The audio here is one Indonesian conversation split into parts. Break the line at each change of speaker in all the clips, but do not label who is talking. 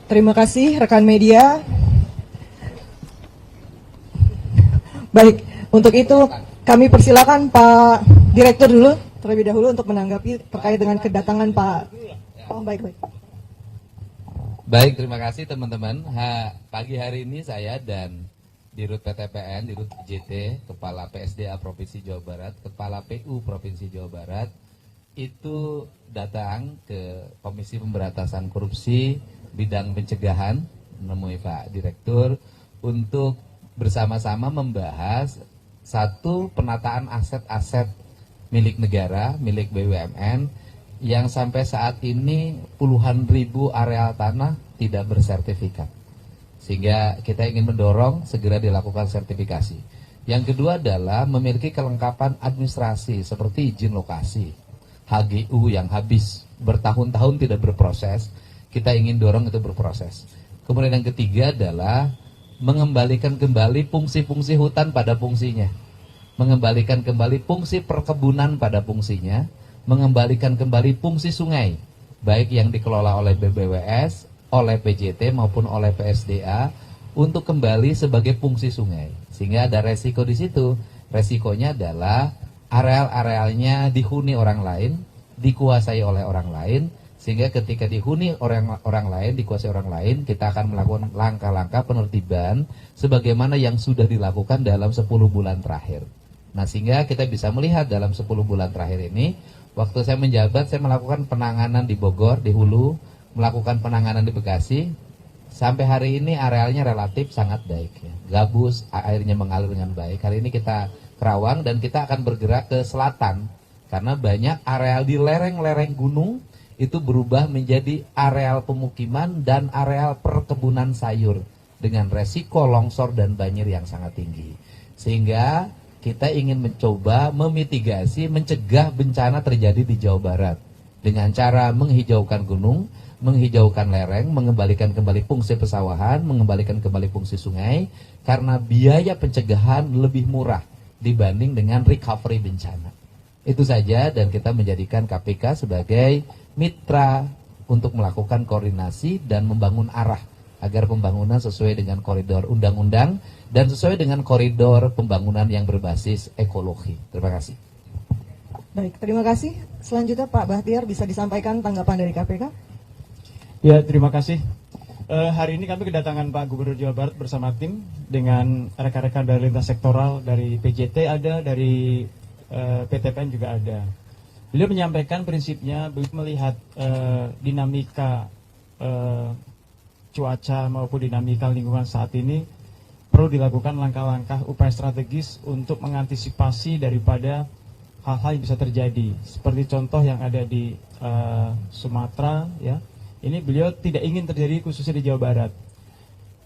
terima kasih rekan media. Baik, untuk itu kami persilakan Pak Direktur dulu terlebih dahulu untuk menanggapi terkait dengan kedatangan Pak. Oh, baik.
Baik, terima kasih teman-teman. Pagi hari ini saya dan Dirut PTPN, Dirut JT, Kepala PSDA Provinsi Jawa Barat, Kepala PU Provinsi Jawa Barat, itu datang ke Komisi Pemberantasan Korupsi bidang pencegahan, menemui Pak Direktur untuk bersama-sama membahas satu penataan aset-aset milik negara, milik BUMN yang sampai saat ini puluhan ribu areal tanah tidak bersertifikat. Sehingga kita ingin mendorong segera dilakukan sertifikasi. Yang kedua adalah memiliki kelengkapan administrasi seperti izin lokasi, HGU yang habis bertahun-tahun tidak berproses, kita ingin dorong itu berproses. Kemudian yang ketiga adalah mengembalikan kembali fungsi-fungsi hutan pada fungsinya, mengembalikan kembali fungsi perkebunan pada fungsinya, mengembalikan kembali fungsi sungai, baik yang dikelola oleh BBWS, oleh PJT maupun oleh PSDA untuk kembali sebagai fungsi sungai. Sehingga ada resiko di situ. Resikonya adalah areal-arealnya dihuni orang lain, dikuasai oleh orang lain, sehingga ketika dihuni orang lain, dikuasai orang lain, kita akan melakukan langkah-langkah penertiban sebagaimana yang sudah dilakukan dalam 10 bulan terakhir. Nah, sehingga kita bisa melihat dalam 10 bulan terakhir ini, waktu saya menjabat, saya melakukan penanganan di Bogor, di Hulu, melakukan penanganan di Bekasi. Sampai hari ini arealnya relatif sangat baik, ya. Gabus, airnya mengalir dengan baik. Hari ini kita Kerawang dan kita akan bergerak ke selatan karena banyak areal di lereng-lereng gunung itu berubah menjadi areal pemukiman dan areal perkebunan sayur dengan resiko longsor dan banjir yang sangat tinggi. Sehingga kita ingin mencoba memitigasi, mencegah bencana terjadi di Jawa Barat dengan cara menghijaukan gunung, menghijaukan lereng, mengembalikan kembali fungsi pesawahan, mengembalikan kembali fungsi sungai, karena biaya pencegahan lebih murah dibanding dengan recovery bencana. Itu saja, dan kita menjadikan KPK sebagai mitra untuk melakukan koordinasi dan membangun arah agar pembangunan sesuai dengan koridor undang-undang dan sesuai dengan koridor pembangunan yang berbasis ekologi. Terima kasih.
Baik, terima kasih. Selanjutnya Pak Bahtiar, bisa disampaikan tanggapan dari KPK?
Ya, terima kasih. Hari ini kami kedatangan Pak Gubernur Jawa Barat bersama tim dengan rekan-rekan dari lintas sektoral, dari PJT ada, dari PTPN juga ada. Beliau menyampaikan prinsipnya, beliau melihat dinamika cuaca maupun dinamika lingkungan saat ini perlu dilakukan langkah-langkah upaya strategis untuk mengantisipasi daripada hal-hal yang bisa terjadi. Seperti contoh yang ada di Sumatera, ya. Ini beliau tidak ingin terjadi khususnya di Jawa Barat.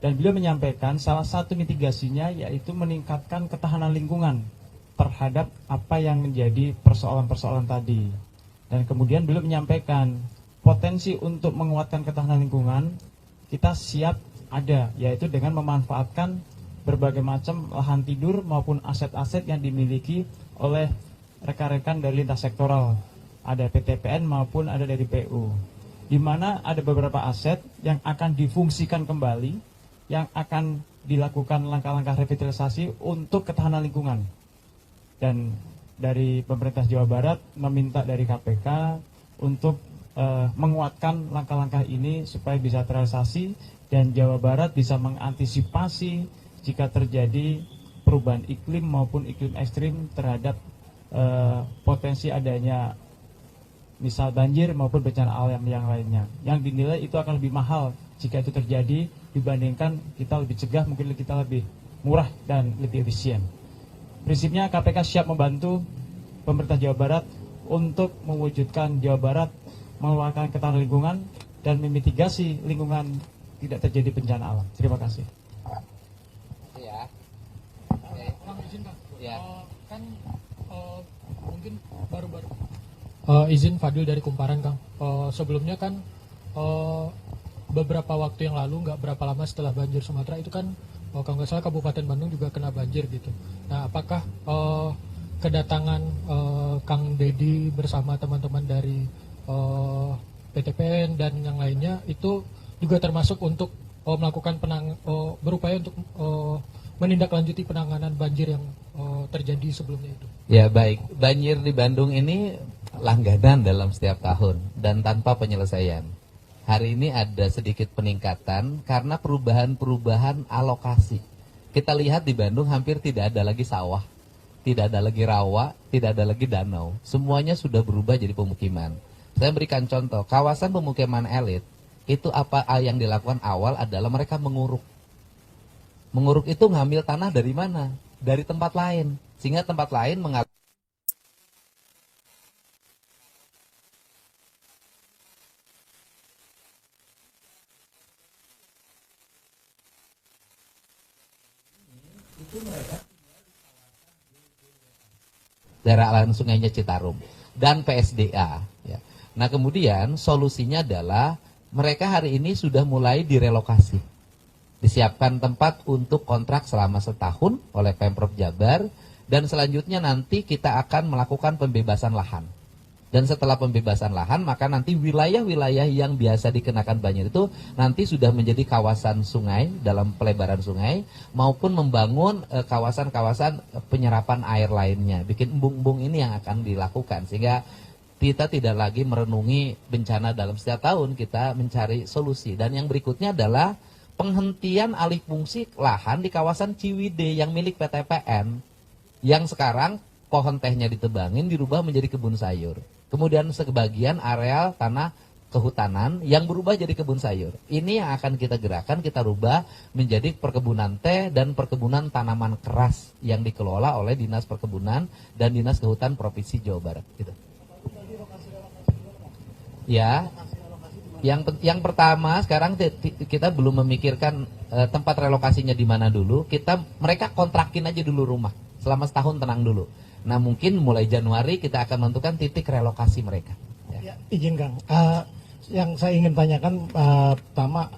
Dan beliau menyampaikan salah satu mitigasinya yaitu meningkatkan ketahanan lingkungan terhadap apa yang menjadi persoalan-persoalan tadi. Dan kemudian beliau menyampaikan potensi untuk menguatkan ketahanan lingkungan kita siap ada, yaitu dengan memanfaatkan berbagai macam lahan tidur maupun aset-aset yang dimiliki oleh rekan-rekan dari lintas sektoral. Ada PTPN maupun ada dari PU. Di mana ada beberapa aset yang akan difungsikan kembali, yang akan dilakukan langkah-langkah revitalisasi untuk ketahanan lingkungan. Dan dari pemerintah Jawa Barat meminta dari KPK untuk menguatkan langkah-langkah ini supaya bisa terrealisasi dan Jawa Barat bisa mengantisipasi jika terjadi perubahan iklim maupun iklim ekstrim terhadap potensi adanya misal banjir maupun bencana alam yang lainnya, yang dinilai itu akan lebih mahal jika itu terjadi dibandingkan kita lebih cegah, mungkin kita lebih murah dan lebih efisien. Prinsipnya KPK siap membantu pemerintah Jawa Barat untuk mewujudkan Jawa Barat mengeluarkan ketahanan lingkungan dan memitigasi lingkungan tidak terjadi bencana alam. Terima kasih.
Ya.
Izin Pak.
Ya.
Kan mungkin baru-baru izin Fadil dari Kumparan, Kang. Sebelumnya kan beberapa waktu yang lalu, nggak berapa lama setelah banjir Sumatera itu kan, kalau nggak salah Kabupaten Bandung juga kena banjir gitu. Nah, apakah kedatangan Kang Dedi bersama teman-teman dari PTPN dan yang lainnya itu juga termasuk untuk melakukan berupaya untuk menindaklanjuti penanganan banjir yang terjadi sebelumnya itu.
Ya baik, banjir di Bandung ini langganan dalam setiap tahun dan tanpa penyelesaian. Hari ini ada sedikit peningkatan karena perubahan alokasi. Kita lihat di Bandung hampir tidak ada lagi sawah, tidak ada lagi rawa, tidak ada lagi danau. Semuanya sudah berubah jadi pemukiman. Saya berikan contoh, kawasan pemukiman elit, itu apa yang dilakukan awal adalah mereka menguruk. Menguruk itu ngambil tanah dari mana? Dari tempat lain. Sehingga tempat lain mengalami daerah aliran sungainya Citarum dan PSDA. Ya. Nah kemudian solusinya adalah mereka hari ini sudah mulai direlokasi. Disiapkan tempat untuk kontrak selama setahun oleh Pemprov Jabar dan selanjutnya nanti kita akan melakukan pembebasan lahan. Dan setelah pembebasan lahan maka nanti wilayah-wilayah yang biasa dikenakan banjir itu nanti sudah menjadi kawasan sungai dalam pelebaran sungai maupun membangun kawasan-kawasan penyerapan air lainnya. Bikin embung-embung ini yang akan dilakukan sehingga kita tidak lagi merenungi bencana dalam setiap tahun, kita mencari solusi. Dan yang berikutnya adalah penghentian alih fungsi lahan di kawasan Ciwidey yang milik PTPN yang sekarang pohon tehnya ditebangin dirubah menjadi kebun sayur. Kemudian sebagian areal tanah kehutanan yang berubah jadi kebun sayur. Ini yang akan kita gerakan, kita rubah menjadi perkebunan teh dan perkebunan tanaman keras yang dikelola oleh Dinas Perkebunan dan Dinas Kehutanan Provinsi Jawa Barat. Gitu. Ya, yang pertama sekarang kita belum memikirkan tempat relokasinya di mana dulu. Mereka kontrakin aja dulu rumah selama setahun, tenang dulu. Nah mungkin mulai Januari kita akan menentukan titik relokasi mereka.
Ya, izin Kang, yang saya ingin tanyakan pertama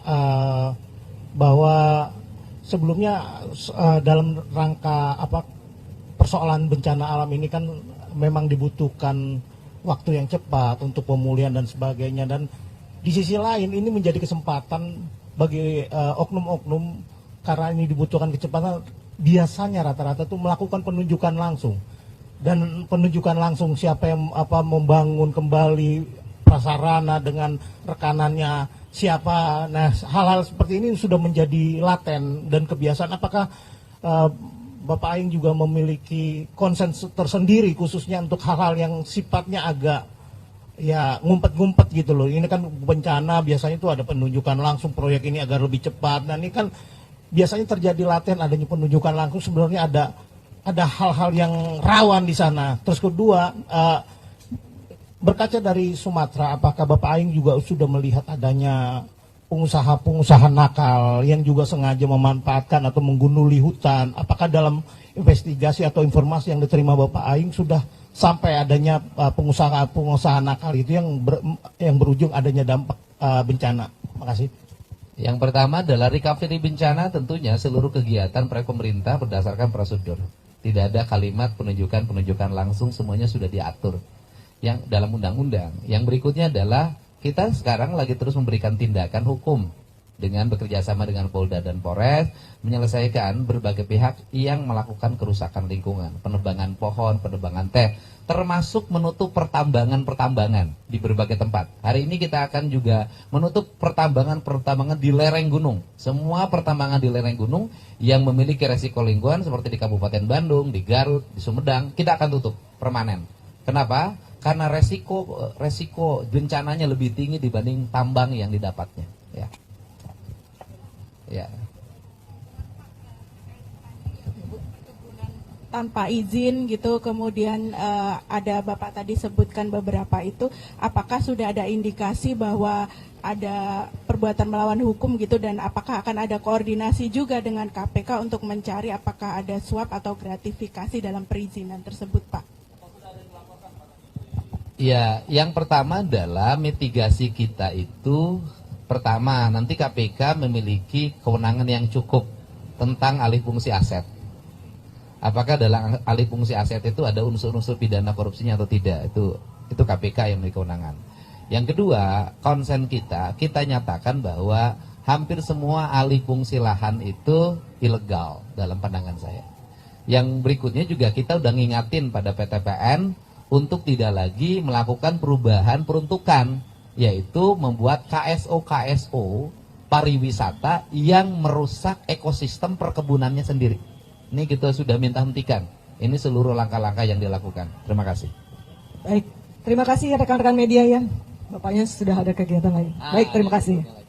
bahwa sebelumnya dalam rangka persoalan bencana alam ini kan memang dibutuhkan waktu yang cepat untuk pemulihan dan sebagainya, dan di sisi lain ini menjadi kesempatan bagi oknum-oknum karena ini dibutuhkan kecepatan. Biasanya rata-rata itu melakukan penunjukan langsung. Dan penunjukan langsung siapa yang membangun kembali prasarana dengan rekanannya siapa. Nah, hal-hal seperti ini sudah menjadi laten dan kebiasaan. Apakah Bapak Aing juga memiliki konsen tersendiri khususnya untuk hal-hal yang sifatnya agak ya ngumpet-ngumpet gitu loh. Ini kan bencana biasanya itu ada penunjukan langsung proyek ini agar lebih cepat. Nah, ini kan biasanya terjadi laten adanya penunjukan langsung, sebenarnya ada hal-hal yang rawan di sana. Terus kedua, berkaca dari Sumatera, apakah Bapak Aing juga sudah melihat adanya pengusaha-pengusaha nakal yang juga sengaja memanfaatkan atau menggunduli hutan? Apakah dalam investigasi atau informasi yang diterima Bapak Aing sudah sampai adanya pengusaha-pengusaha nakal itu yang berujung adanya dampak bencana? Terima kasih.
Yang pertama adalah recovery bencana, tentunya seluruh kegiatan proyek pemerintah berdasarkan prosedur. Tidak ada kalimat penunjukan langsung, semuanya sudah diatur yang dalam undang-undang. Yang berikutnya adalah kita sekarang lagi terus memberikan tindakan hukum dengan bekerja sama dengan Polda dan Polres menyelesaikan berbagai pihak yang melakukan kerusakan lingkungan, penebangan pohon, penebangan teh, termasuk menutup pertambangan di berbagai tempat. Hari ini kita akan juga menutup pertambangan di lereng gunung. Semua pertambangan di lereng gunung yang memiliki resiko lingkungan seperti di Kabupaten Bandung, di Garut, di Sumedang, kita akan tutup permanen. Kenapa? Karena resiko bencananya lebih tinggi dibanding tambang yang didapatnya. Ya. Ya.
Tanpa izin gitu, kemudian ada Bapak tadi sebutkan beberapa itu, apakah sudah ada indikasi bahwa ada perbuatan melawan hukum gitu, dan apakah akan ada koordinasi juga dengan KPK untuk mencari apakah ada suap atau gratifikasi dalam perizinan tersebut, Pak?
Ya, yang pertama adalah mitigasi kita itu, pertama nanti KPK memiliki kewenangan yang cukup tentang alih fungsi aset. Apakah dalam alih fungsi aset itu ada unsur-unsur pidana korupsinya atau tidak? Itu KPK yang memiliki kewenangan. Yang kedua, konsen kita nyatakan bahwa hampir semua alih fungsi lahan itu ilegal dalam pandangan saya. Yang berikutnya juga kita udah ngingatin pada PTPN untuk tidak lagi melakukan perubahan peruntukan, yaitu membuat KSO pariwisata yang merusak ekosistem perkebunannya sendiri. Ini kita sudah minta hentikan. Ini seluruh langkah-langkah yang dilakukan. Terima kasih.
Baik, terima kasih rekan-rekan media ya. Bapaknya sudah ada kegiatan lain. Baik, terima kasih.